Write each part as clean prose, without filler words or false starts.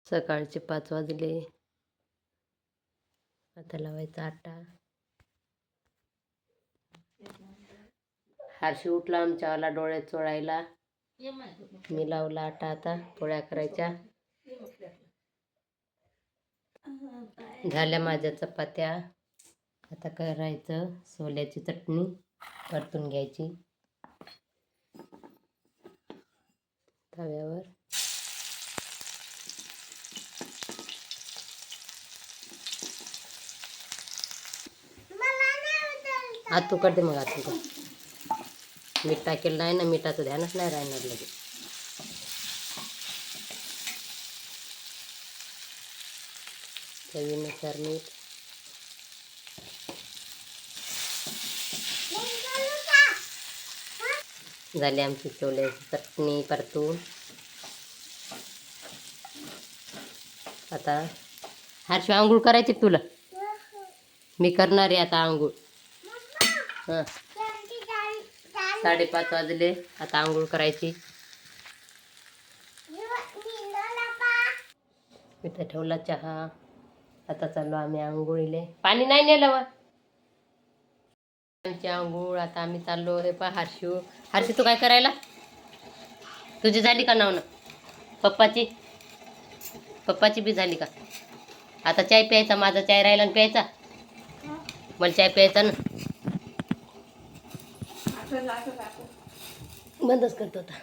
सकाळचे 5 वाजले. आता लावायचा आटा. हर्षी उठला आमच्यावाला डोळे चोळायला. मी लावला आटा. आता पोळ्या करायच्या. झाल्या माझ्या चपात्या. आता करायचं सोल्याची चटणी. परतून घ्यायची तव्यावर. आतू करते मग. आतू कर. मीठ टाकेल नाही ना, मिठाचं ध्यानच नाही राहणार लगेच. चवीनुसार मीठ. झाली आमची छोल्याची चटणी परतून. आता हर्ष आंघोळ करायची तुला. मी करणार आहे आता आंघोळ. हां 5:30 वाजले. आता आंघोळ करायची. इथं ठेवला चहा. आता चाललो आम्ही आंघोळीले. पाणी नाही नेलं वा आमची आंघोळ. आता आम्ही चाललो. हे पा हर्षू तू काय करायला. तुझी झाली का नाव ना. पप्पाची बी झाली का. आता चाय प्यायचा. माझा चाय राहिला ना प्यायचा. मला चाय प्यायचा ना. बंदच करतो आता.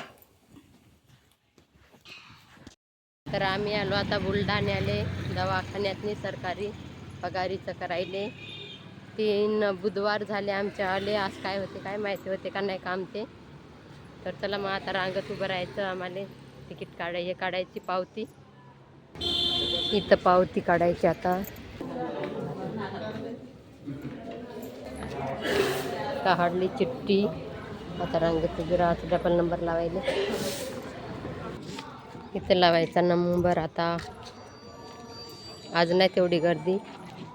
तर आम्ही आलो आता बुलढाण्याले. दवाखान्यातनी सरकारी पगारीचं करायले. 3 बुधवार झाले आमच्या आले. आज काय होते काय माहिती होते का नाही काम ते. तर चला मग आता रांगत उभं राहायचं आम्हाला. तिकीट काढायची पावती. इथं पावती काढायची आता. काढली चिठ्ठी. आता रांगेत उभी राहायचं. डबल नंबर लावायला. इथं लावायचा नंबर. आता आज नाही तेवढी गर्दी.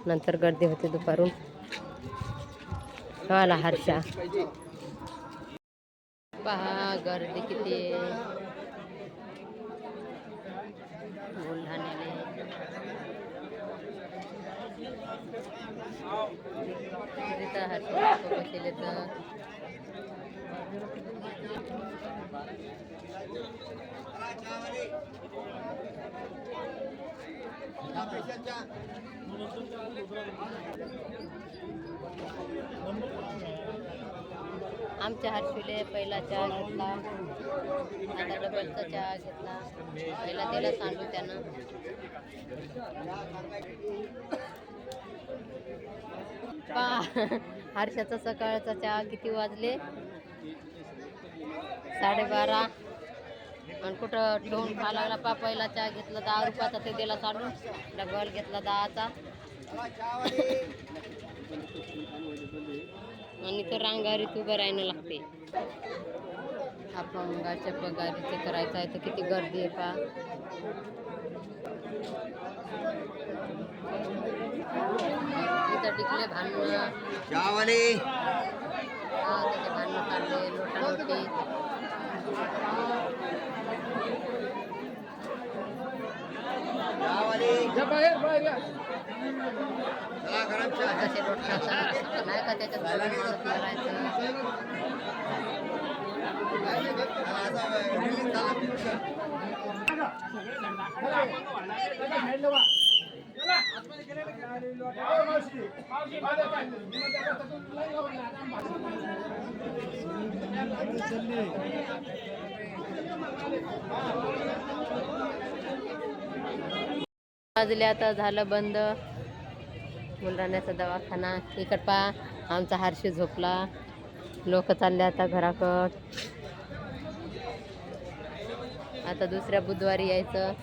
नंतर गर्दी होते दुपारून. आला हर्षा. पहा गर्दी किती आहे बुलढाण्याला. तिथं हर्षा बसले तर. आमच्या हर्षूले पहिला चहा घेतला. आता डबलचा चहा घेतला. पहिला त्याला सांडू त्यानं. हर्षाचा सकाळचा चहा किती वाजले. 12:30. आणि कुठं ठेवून खा लागला. पहिला चहा घेतला 10 रुपयाचा. ते दिला चालून. डबल घेतला 10चा. आणि तर रांगारी उभं राहायला लागते. अपंगाच्या पगारीचं करायचं आहे. तर किती गर्दी आहे पा. इथं टिकले भांडणं. त्याचे भांडणं काढले. लोटालोटी. कसे लोटतात नाही का त्याच्यात करायचं. वाजले. आता झालं बंद बुलढाण्याचा दवाखाना. इकड पहा आमचा हर्षी झोपला. लोक चालले आता घराकड. आता दुसऱ्या बुधवारी यायचं.